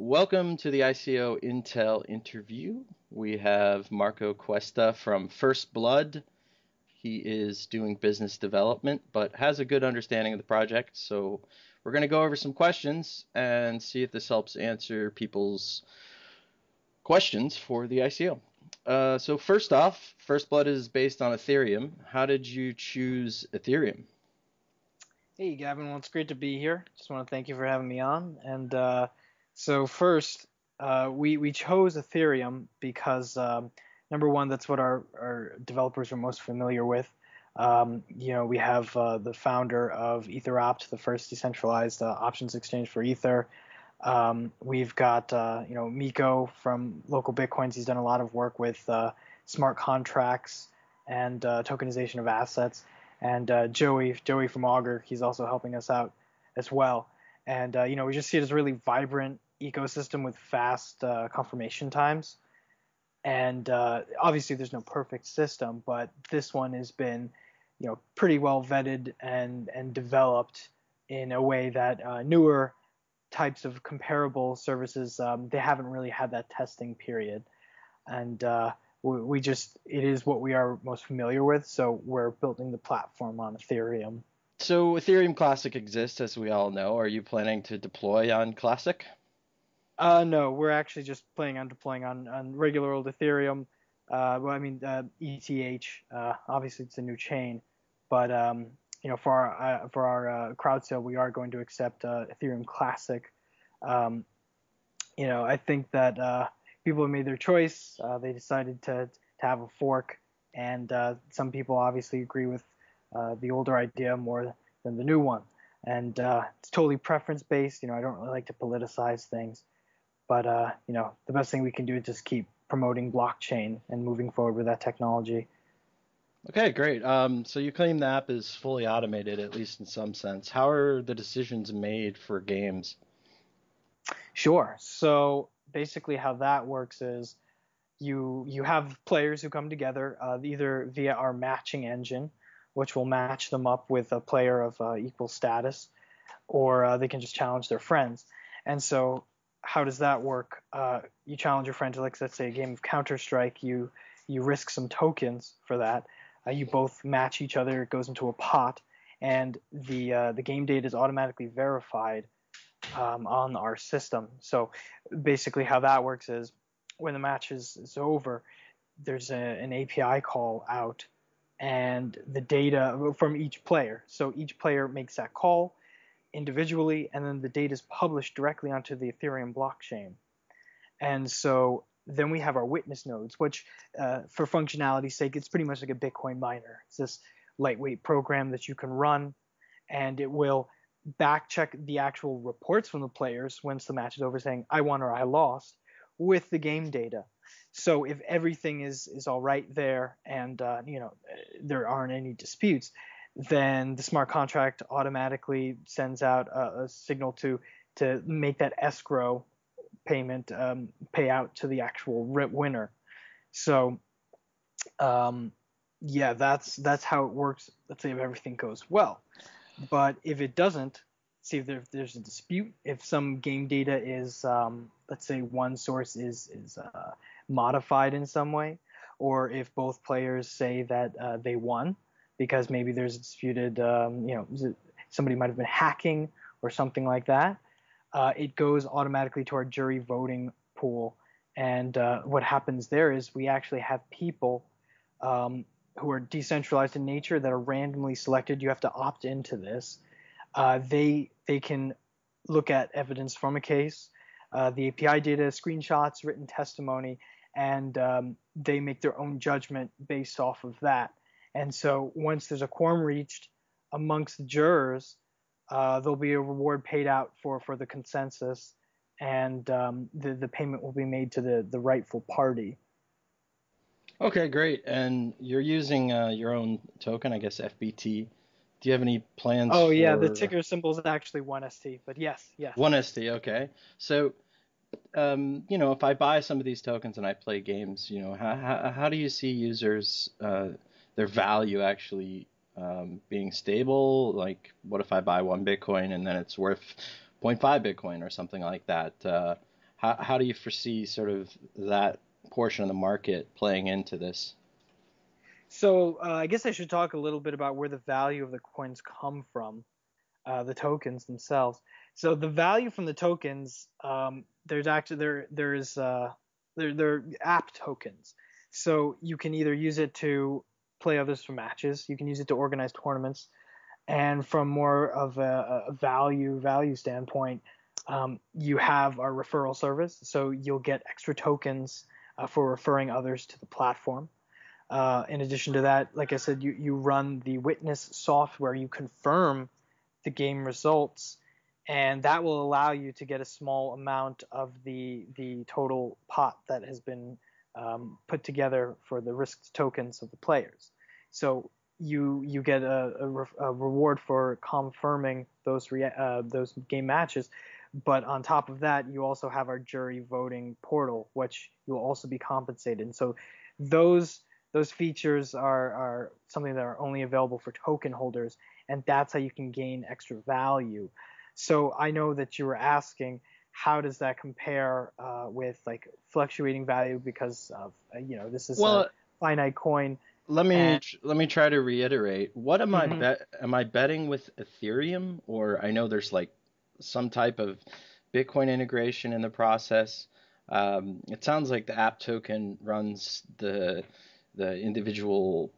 Welcome to the ICO Intel interview. We have Marco Cuesta from Firstblood. He is doing business development, but has a good understanding of the project. So we're going to go over some questions and see if this helps answer people's questions for the ICO. So first off, Firstblood is based on Ethereum. How did you choose Ethereum? Hey, Gavin. Well, it's great to be here. Just want to thank you for having me on. So first, we chose Ethereum because number one, that's what our developers are most familiar with. We have the founder of EtherOpt, the first decentralized options exchange for Ether. We've got Miko from Local Bitcoins. He's done a lot of work with smart contracts and tokenization of assets. And Joey from Augur, he's also helping us out as well. And we just see it as a really vibrant ecosystem with fast confirmation times. And obviously, there's no perfect system, but this one has been, pretty well vetted and developed in a way that newer types of comparable services they haven't really had that testing period. And it is what we are most familiar with, so we're building the platform on Ethereum. So Ethereum Classic exists, as we all know. Are you planning to deploy on Classic? No, we're actually just planning on deploying on regular old Ethereum. ETH. Obviously, it's a new chain, but for our crowd sale, we are going to accept Ethereum Classic. I think that people have made their choice. They decided to have a fork, and some people obviously agree with the older idea more than the new one. And it's totally preference based. I don't really like to politicize things, but the best thing we can do is just keep promoting blockchain and moving forward with that technology. Okay, great. So you claim the app is fully automated, at least in some sense. How are the decisions made for games? Sure. So basically how that works is you have players who come together either via our matching engine, which will match them up with a player of equal status, or they can just challenge their friends. And so how does that work? You challenge your friend to, like, let's say, a game of Counter-Strike. You risk some tokens for that. You both match each other. It goes into a pot, and the game data is automatically verified on our system. So basically how that works is when the match is over, there's an API call out and the data from each player. So each player makes that call individually, and then the data is published directly onto the Ethereum blockchain. And so then we have our witness nodes, which for functionality's sake, it's pretty much like a Bitcoin miner. It's this lightweight program that you can run, and it will back check the actual reports from the players once the match is over, saying I won or I lost, with the game data. So if everything is all right there, and there aren't any disputes, then the smart contract automatically sends out a signal to make that escrow payment pay out to the actual winner. So that's how it works. Let's say if everything goes well. But if it doesn't, see if there's a dispute, if some game data is, let's say one source is modified in some way, or if both players say that they won because maybe there's a disputed, somebody might have been hacking or something like that, it goes automatically to our jury voting pool. And what happens there is we actually have people who are decentralized in nature that are randomly selected. You have to opt into this. They can look at evidence from a case, the API data, screenshots, written testimony, and they make their own judgment based off of that. And so once there's a quorum reached amongst the jurors, there'll be a reward paid out for the consensus, and the payment will be made to the rightful party. Okay, great. And you're using your own token, I guess FBT. Do you have any plans Oh yeah, the for ticker symbol is actually 1ST, but yes. 1ST? Okay. So, if I buy some of these tokens and I play games, how do you see users, their value actually being stable? Like, what if I buy one Bitcoin and then it's worth zero point 0.5 Bitcoin or something like that? How do you foresee sort of that portion of the market playing into this? So I guess I should talk a little bit about where the value of the coins come from, the tokens themselves. So the value from the tokens, there's actually they're app tokens. So you can either use it to play others for matches, you can use it to organize tournaments, and from more of a value standpoint, you have our referral service. So you'll get extra tokens for referring others to the platform. In addition to that, like I said, you run the witness software, you confirm the game results, and that will allow you to get a small amount of the total pot that has been put together for the risked tokens of the players. So you get a reward for confirming those game matches, but on top of that, you also have our jury voting portal, which you will also be compensated. And so those features are something that are only available for token holders, and that's how you can gain extra value. So I know that you were asking, how does that compare with like fluctuating value, because of this is a Well, finite coin. let And me try to reiterate. What am mhm. am I betting with Ethereum, or I know there's like some type of Bitcoin integration in the process. It sounds like the app token runs the individual,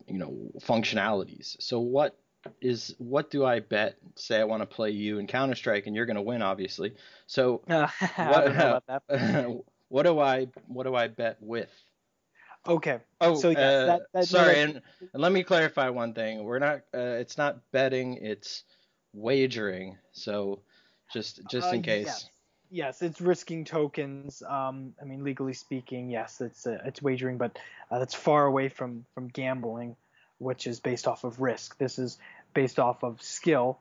functionalities. So what do I bet? Say I want to play you in Counter-Strike and you're going to win, obviously. So I don't know what about that. what do I bet with? Okay, Oh, so yes, that no, sorry, that's and let me clarify one thing. We're not. It's not betting. It's wagering. So, just in yes, case. yes, it's risking tokens. I mean, legally speaking, yes, it's wagering, but that's far away from gambling, which is based off of risk. This is based off of skill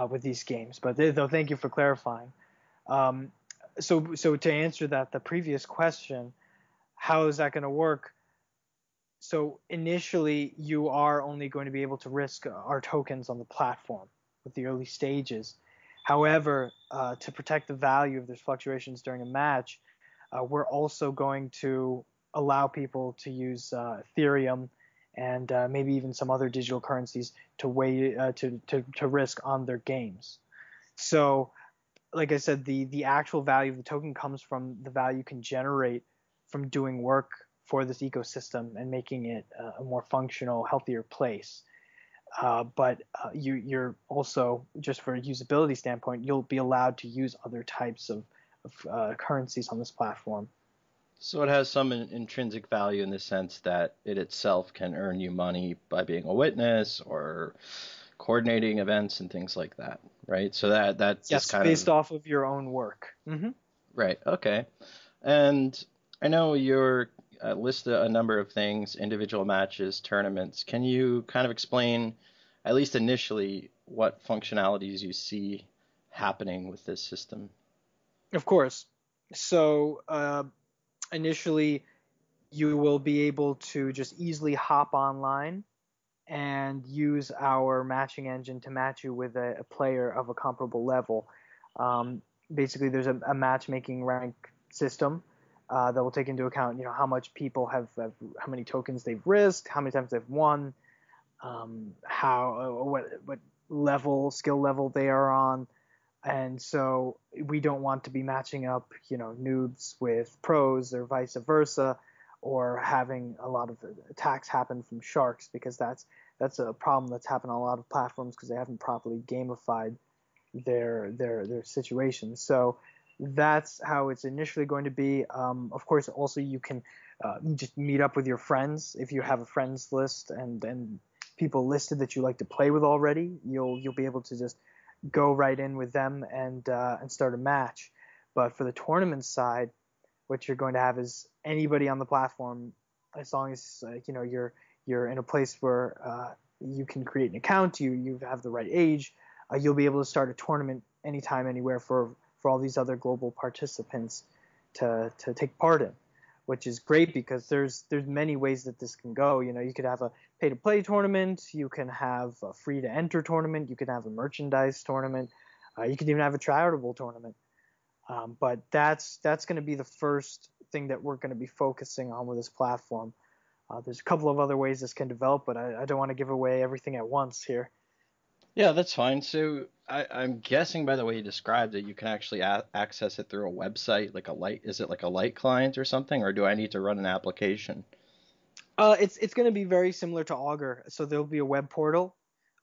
with these games. But though, thank you for clarifying. Um, so to answer the previous question, how is that going to work? So initially, you are only going to be able to risk our tokens on the platform with the early stages. However, to protect the value if there's fluctuations during a match, we're also going to allow people to use Ethereum and maybe even some other digital currencies to risk on their games. So, like I said, the actual value of the token comes from the value you can generate from doing work for this ecosystem and making it a more functional, healthier place. But you're also, just for a usability standpoint, you'll be allowed to use other types of currencies on this platform. So it has some intrinsic value in the sense that it itself can earn you money by being a witness or coordinating events and things like that, right? So that's just Yes, kind based of off of your own work. right. Okay. And I know you're listed a number of things, individual matches, tournaments. Can you kind of explain, at least initially, what functionalities you see happening with this system? Of course. So initially, you will be able to just easily hop online and use our matching engine to match you with a player of a comparable level. Basically, there's a matchmaking rank system that will take into account, how much people how many tokens they've risked, how many times they've won, what skill level they are on, and so we don't want to be matching up, noobs with pros or vice versa, or having a lot of attacks happen from sharks, because that's a problem that's happened on a lot of platforms because they haven't properly gamified their situation. So that's how it's initially going to be. Of course, also you can just meet up with your friends if you have a friends list and people listed that you like to play with already. You'll be able to just go right in with them and start a match. But for the tournament side, what you're going to have is anybody on the platform, as long as you're in a place where you can create an account, you have the right age, you'll be able to start a tournament anytime, anywhere for all these other global participants to take part in, which is great because there's many ways that this can go. You could have a pay to play tournament, you can have a free to enter tournament, you can have a merchandise tournament, you can even have a charitable tournament. But that's going to be the first thing that we're going to be focusing on with this platform. There's a couple of other ways this can develop, but I don't want to give away everything at once here. Yeah, that's fine. So I'm guessing by the way you described it, you can actually access it through a website, like a light. Is it like a light client or something, or do I need to run an application? It's going to be very similar to Augur. So there'll be a web portal.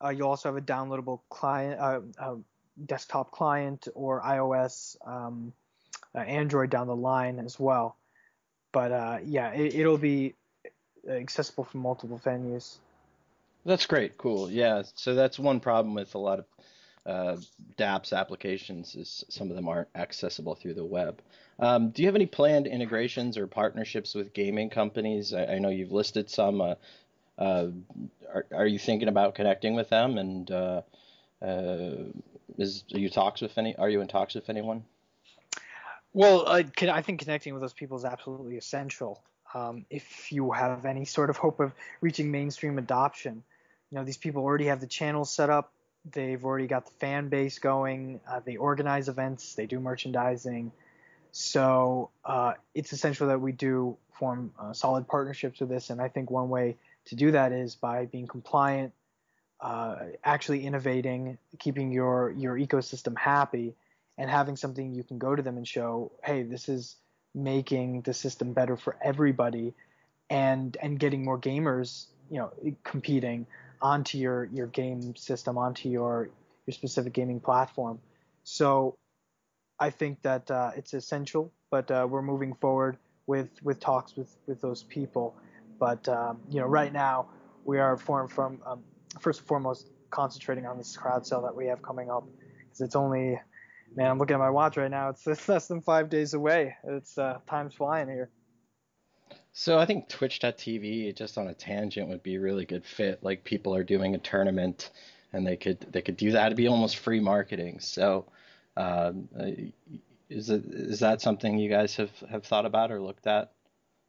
You'll also have a downloadable client, desktop client, or iOS, Android down the line as well. But yeah, it'll be accessible from multiple venues. That's great. Cool. Yeah. So that's one problem with a lot of uh, dApps applications is some of them aren't accessible through the web. Do you have any planned integrations or partnerships with gaming companies? I know you've listed some. Uh, are you thinking about connecting with them? And uh, are you in talks with anyone? Well, I think connecting with those people is absolutely essential. If you have any sort of hope of reaching mainstream adoption, these people already have the channels set up. They've already got the fan base going. They organize events. They do merchandising. So it's essential that we do form solid partnerships with this. And I think one way to do that is by being compliant, actually innovating, keeping your ecosystem happy, and having something you can go to them and show, hey, this is making the system better for everybody, and getting more gamers, competing onto your game system, onto your specific gaming platform. So I think that it's essential, but we're moving forward with talks with those people. But right now we are first and foremost concentrating on this crowd sale that we have coming up, because it's only, man, I'm looking at my watch right now. It's less than 5 days away. It's time's flying here. So I think Twitch.tv, just on a tangent, would be a really good fit. Like people are doing a tournament, and they could do that. It'd be almost free marketing. So, um, uh, is that something you guys have thought about or looked at?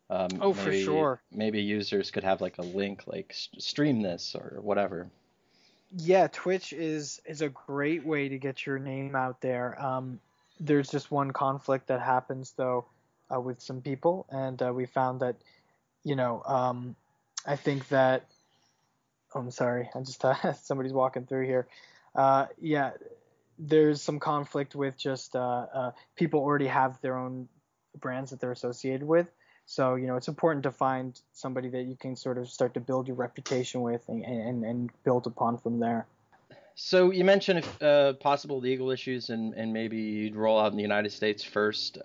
Oh, for Maybe sure. maybe users could have like a link, like stream this or whatever. Yeah, Twitch is a great way to get your name out there. There's just one conflict that happens though with some people, and we found that you know I think that, oh, I'm sorry, I just somebody's walking through here. Yeah, there's some conflict with just people already have their own brands that they're associated with. So it's important to find somebody that you can sort of start to build your reputation with, and build upon from there. So you mentioned if, possible legal issues and maybe you'd roll out in the United States first.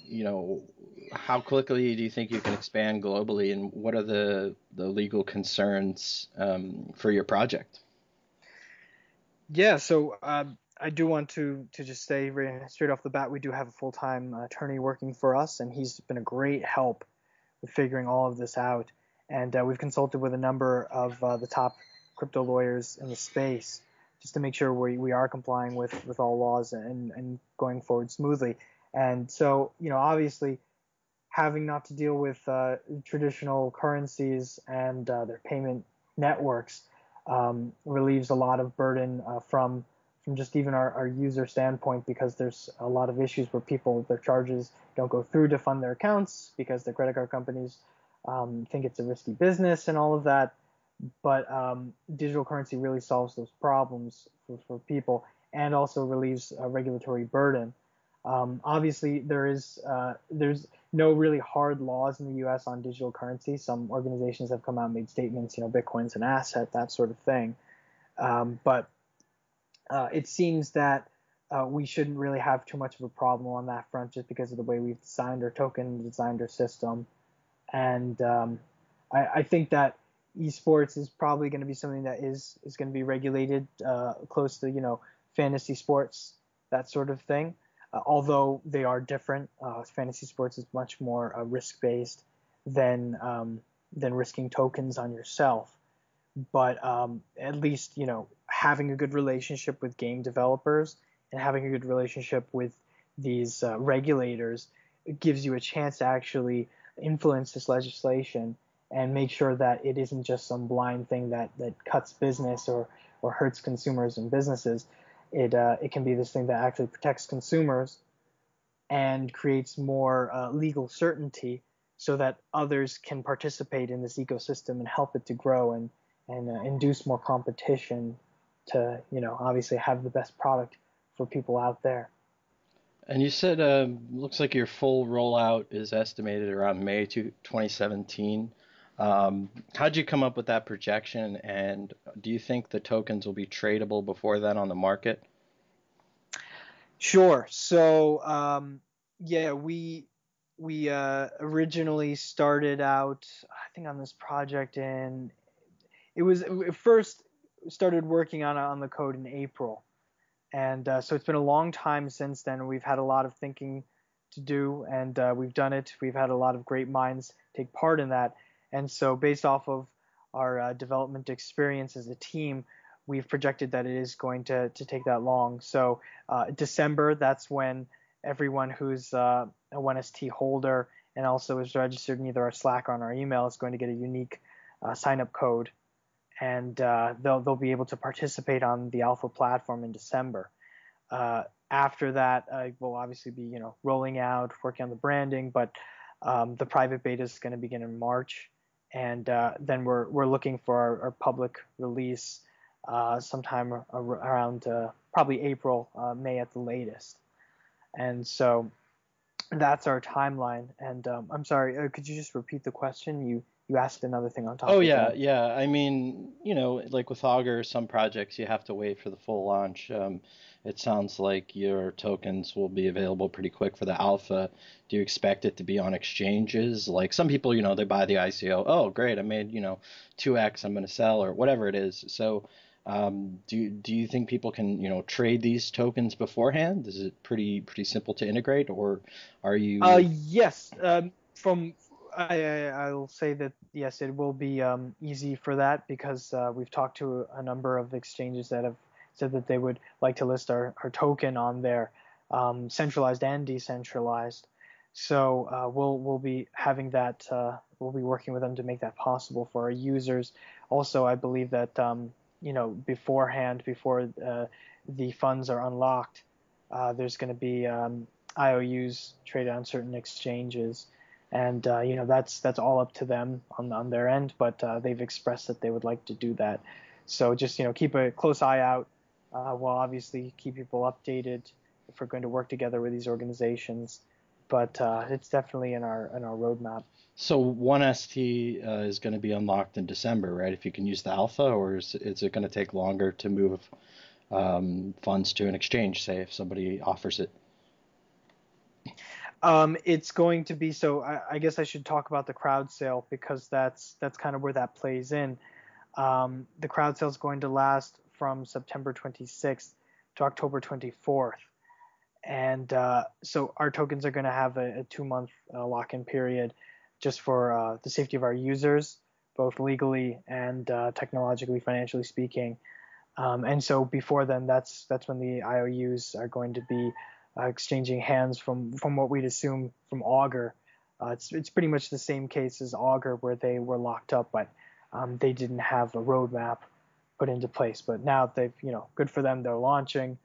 You know, how quickly do you think you can expand globally, and what are the legal concerns for your project? Yeah, so I do want to just say straight off the bat, we do have a full-time attorney working for us, and he's been a great help with figuring all of this out. And we've consulted with a number of the top crypto lawyers in the space, just to make sure we are complying with all laws, and going forward smoothly. And so, obviously, having not to deal with traditional currencies and their payment networks relieves a lot of burden from just even our user standpoint, because there's a lot of issues where their charges don't go through to fund their accounts because the credit card companies think it's a risky business and all of that. But digital currency really solves those problems for people, and also relieves a regulatory burden. Obviously, there's no really hard laws in the U.S. on digital currency. Some organizations have come out and made statements, Bitcoin's an asset, that sort of thing. But it seems that we shouldn't really have too much of a problem on that front, just because of the way we've designed our token, designed our system. And I think that esports is probably going to be something that is going to be regulated close to, fantasy sports, that sort of thing. Although they are different, fantasy sports is much more risk-based than risking tokens on yourself. But at least, having a good relationship with game developers and having a good relationship with these regulators, it gives you a chance to actually influence this legislation and make sure that it isn't just some blind thing that cuts business or hurts consumers and businesses. It can be this thing that actually protects consumers, and creates more legal certainty so that others can participate in this ecosystem and help it to grow and induce more competition to, obviously have the best product for people out there. And you said, looks like your full rollout is estimated around May 2017. How'd you come up with that projection? And do you think the tokens will be tradable before then on the market? Sure. So, yeah, we originally started out, I think, on this project it first started working on the code in April, and so it's been a long time since then. We've had a lot of thinking to do, and we've done it. We've had a lot of great minds take part in that, and so based off of our development experience as a team, we've projected that it is going to take that long. So December, that's when everyone who's a 1ST holder and also is registered in either our Slack or on our email is going to get a unique sign-up code, and they'll be able to participate on the alpha platform in December. After that, we'll obviously be rolling out, working on the branding, but the private beta is going to begin in March, and then we're looking for our public release sometime around probably April, May at the latest. And so that's our timeline. And I'm sorry, could you just repeat the question? You asked another thing on top Oh of yeah, that. yeah. I mean, like with Augur, some projects you have to wait for the full launch. It sounds like your tokens will be available pretty quick for the alpha. Do you expect it to be on exchanges? Like some people, they buy the ICO. Oh, great, I made, 2x, I'm going to sell or whatever it is. So, do you think people can, trade these tokens beforehand? Is it pretty simple to integrate, or are you? Yes. From I'll say that yes, it will be easy for that because we've talked to a number of exchanges that have said that they would like to list our token on there, centralized and decentralized. So we'll be having that. We'll be working with them to make that possible for our users. Also, I believe that beforehand, before the funds are unlocked, there's going to be IOUs traded on certain exchanges, and that's all up to them on their end. But they've expressed that they would like to do that. So just keep a close eye out. We'll obviously keep people updated if we're going to work together with these organizations. But it's definitely in our roadmap. So 1ST is going to be unlocked in December, right? If you can use the alpha, or is it going to take longer to move funds to an exchange, say, if somebody offers it? It's going to be so. I guess I should talk about the crowd sale because that's kind of where that plays in. The crowd sale is going to last from September 26th to October 24th, and so our tokens are going to have a 2-month lock-in period, just for the safety of our users, both legally and technologically, financially speaking. And so before then, that's when the IOUs are going to be exchanging hands from what we'd assume from Augur. It's pretty much the same case as Augur, where they were locked up, but they didn't have a roadmap put into place. But now they've, good for them, they're launching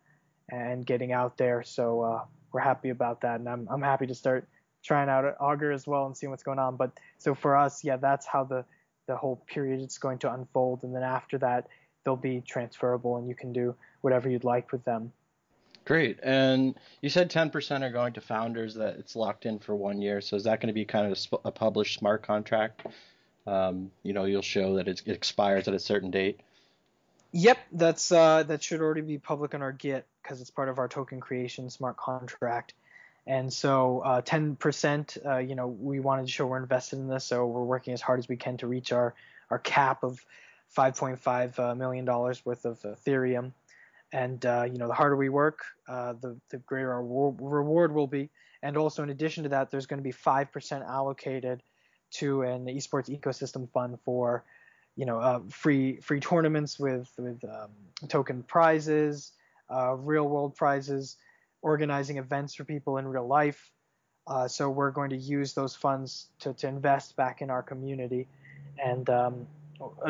and getting out there. So we're happy about that, and I'm happy to start trying out Augur as well and seeing what's going on. But so for us, yeah, that's how the whole period is going to unfold, and then after that, they'll be transferable, and you can do whatever you'd like with them. Great. And you said 10% are going to founders, that it's locked in for 1 year. So is that going to be kind of a published smart contract? You'll show that it expires at a certain date. Yep, that should already be public on our Git because it's part of our token creation smart contract. And so 10%, we wanted to show we're invested in this, so we're working as hard as we can to reach our cap of $5.5 million worth of Ethereum. And the harder we work, the greater our reward will be. And also, in addition to that, there's going to be 5% allocated to an esports ecosystem fund for, free tournaments with token prizes, real world prizes, organizing events for people in real life. So we're going to use those funds to invest back in our community. And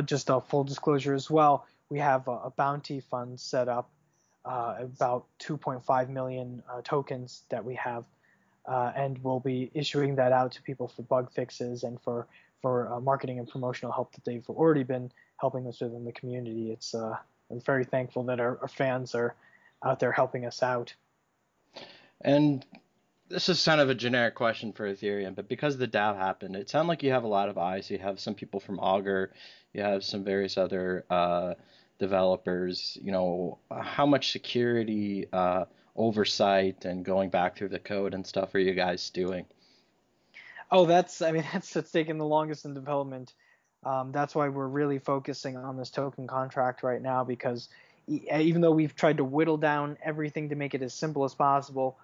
just a full disclosure as well, we have a bounty fund set up, about 2.5 million tokens that we have and we'll be issuing that out to people for bug fixes and for marketing and promotional help that they've already been helping us with in the community. I'm very thankful that our fans are out there helping us out. And this is kind of a generic question for Ethereum, but because the DAO happened, it sounded like you have a lot of eyes. You have some people from Augur, you have some various other developers. How much security oversight and going back through the code and stuff are you guys doing? Oh, that's taken the longest in development. That's why we're really focusing on this token contract right now, because even though we've tried to whittle down everything to make it as simple as possible,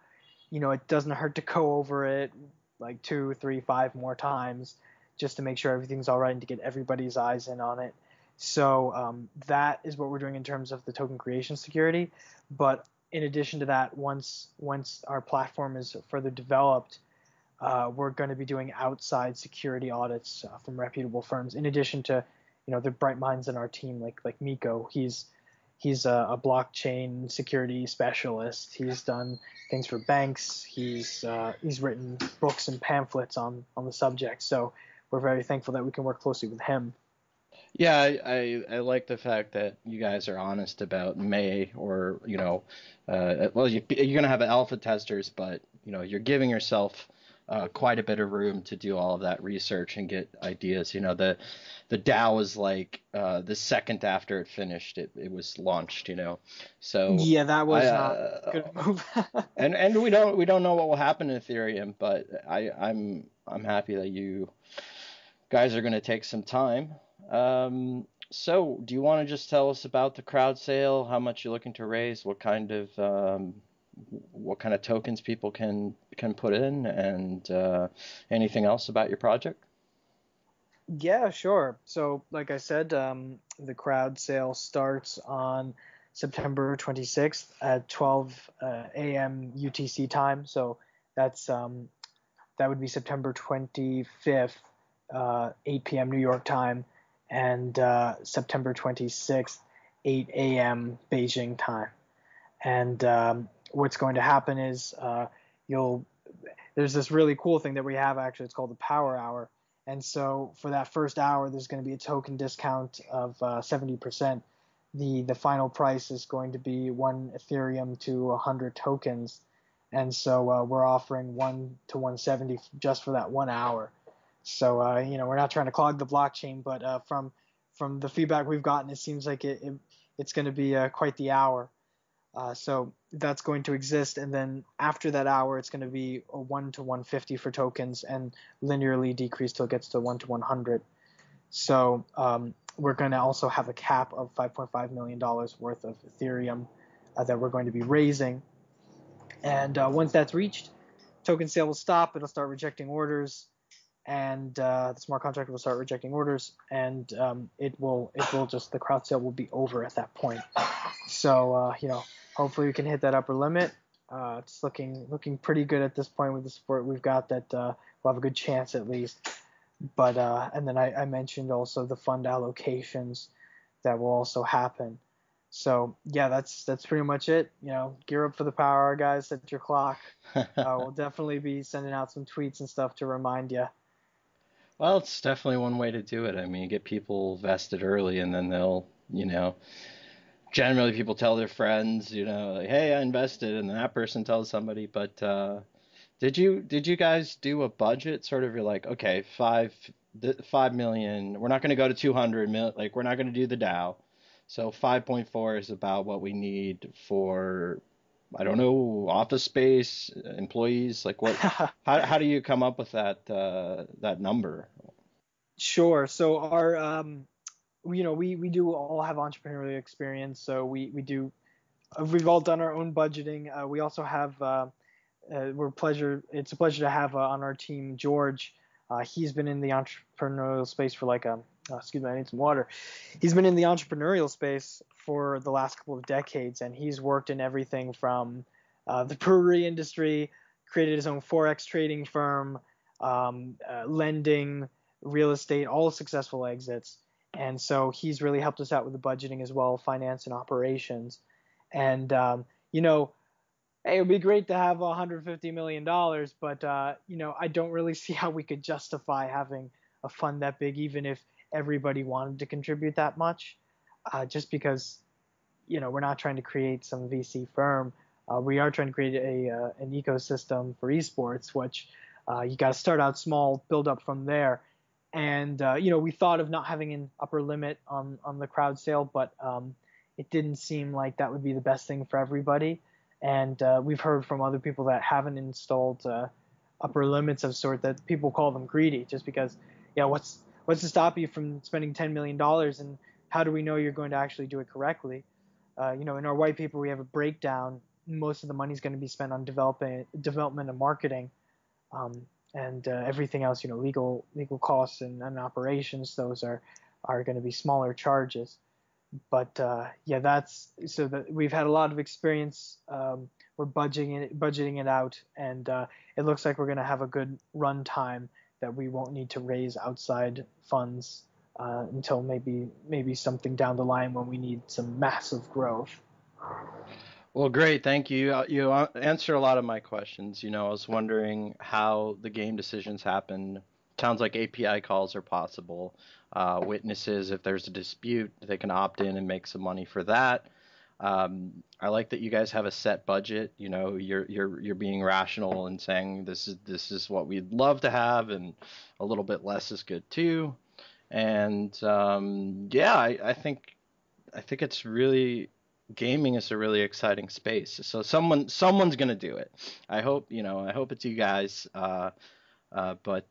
it doesn't hurt to go over it like 2, 3, 5 more times just to make sure everything's all right and to get everybody's eyes in on it. So that is what we're doing in terms of the token creation security. But in addition to that, once our platform is further developed, we're going to be doing outside security audits from reputable firms. In addition to, the bright minds in our team, like Miko. He's a blockchain security specialist. He's done things for banks. He's written books and pamphlets on the subject. So we're very thankful that we can work closely with him. Yeah, I like the fact that you guys are honest about May, or well, you're gonna have alpha testers, but you're giving yourself quite a bit of room to do all of that research and get ideas. The DAO was like the second after it finished, it was launched. So yeah, that was not a good move. and we don't know what will happen in Ethereum, but I'm happy that you guys are going to take some time. So do you want to just tell us about the crowd sale, how much you're looking to raise, what kind of tokens people can put in, and anything else about your project? Yeah, sure. So like I said, the crowd sale starts on September 26th at 12 a.m. UTC time. So that's that would be September 25th, 8 p.m. New York time, and September 26th, 8 a.m. Beijing time. And what's going to happen is there's this really cool thing that we have, actually. It's called the Power Hour. And so for that first hour, there's going to be a token discount of 70%. The final price is going to be 1 Ethereum to 100 tokens. And so we're offering 1 to 170 just for that 1 hour. So we're not trying to clog the blockchain, but from the feedback we've gotten, it seems like it's going to be quite the hour. So that's going to exist, and then after that hour, it's going to be a 1 to 150 for tokens, and linearly decrease till it gets to 1 to 100. So we're going to also have a cap of $5.5 million worth of Ethereum that we're going to be raising. And once that's reached, token sale will stop. It'll start rejecting orders, and the smart contract will start rejecting orders, and the crowd sale will be over at that point. So hopefully we can hit that upper limit. It's looking pretty good at this point with the support we've got, that we'll have a good chance at least. But and then I mentioned also the fund allocations that will also happen. So yeah, that's pretty much it. Gear up for the power hour, guys. Set your clock. We'll definitely be sending out some tweets and stuff to remind you. Well, it's definitely one way to do it. I mean, you get people vested early, and then they'll, generally people tell their friends, like, hey, I invested, and then that person tells somebody. But did you guys do a budget? Sort of, you're like, okay, 5 million. We're not going to go to 200 million. Like, we're not going to do the DAO. So 5.4 is about what we need for, I don't know, office space, employees. Like, what? how do you come up with that number? Sure. So our we do all have entrepreneurial experience, so we've all done our own budgeting. We also have it's a pleasure to have on our team George. He's been in the entrepreneurial space for excuse me, I need some water. He's been in the entrepreneurial space for the last couple of decades, and he's worked in everything from the brewery industry, created his own forex trading firm, lending, real estate, all successful exits. And so he's really helped us out with the budgeting as well, finance and operations. And Hey, it would be great to have $150 million, but I don't really see how we could justify having a fund that big, even if everybody wanted to contribute that much. Just because we're not trying to create some VC firm. We are trying to create an ecosystem for esports, which you got to start out small, build up from there. And we thought of not having an upper limit on the crowd sale, but it didn't seem like that would be the best thing for everybody. And we've heard from other people that haven't installed upper limits of sort that people call them greedy, just because, what's to stop you from spending $10 million, and how do we know you're going to actually do it correctly? In our white paper we have a breakdown. Most of the money is going to be spent on development and marketing, and everything else, legal costs and operations. Those are going to be smaller charges. But that's so that we've had a lot of experience. We're budgeting it out, and it looks like we're going to have a good run time that we won't need to raise outside funds until maybe something down the line when we need some massive growth. Well, great. Thank you. You answered a lot of my questions. I was wondering how the game decisions happen. Sounds like API calls are possible. Witnesses, if there's a dispute, they can opt in and make some money for that. I like that you guys have a set budget. You're being rational and saying this is what we'd love to have, and a little bit less is good too. And I think it's really gaming is a really exciting space. So someone's gonna do it. I hope it's you guys. But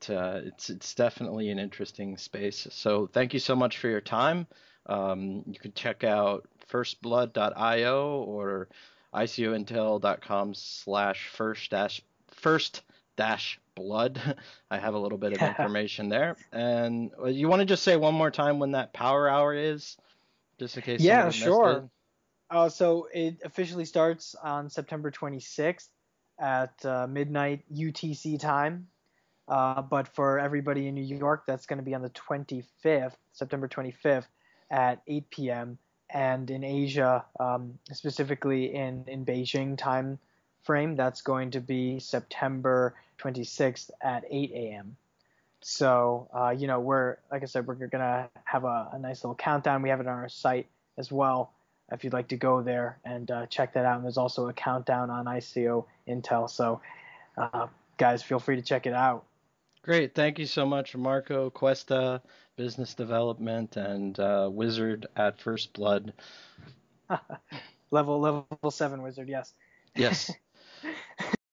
it's definitely an interesting space. So thank you so much for your time. You can check out firstblood.io or icointel.com/first dash blood. I have a little bit of information there. And you want to just say one more time when that power hour is, just in case Yeah, somebody missed it? sure. So it officially starts on September 26th at midnight UTC time. But for everybody in New York, that's going to be on the 25th, September 25th at 8 p.m. And in Asia, specifically in Beijing time frame, that's going to be September 26th at 8 a.m. So, like I said, we're going to have a nice little countdown. We have it on our site as well, if you'd like to go there and check that out. And there's also a countdown on ICO Intel. So, guys, feel free to check it out. Great. Thank you so much, Marco Cuesta, business development and wizard at First Blood. Level 7 wizard, yes. Yes.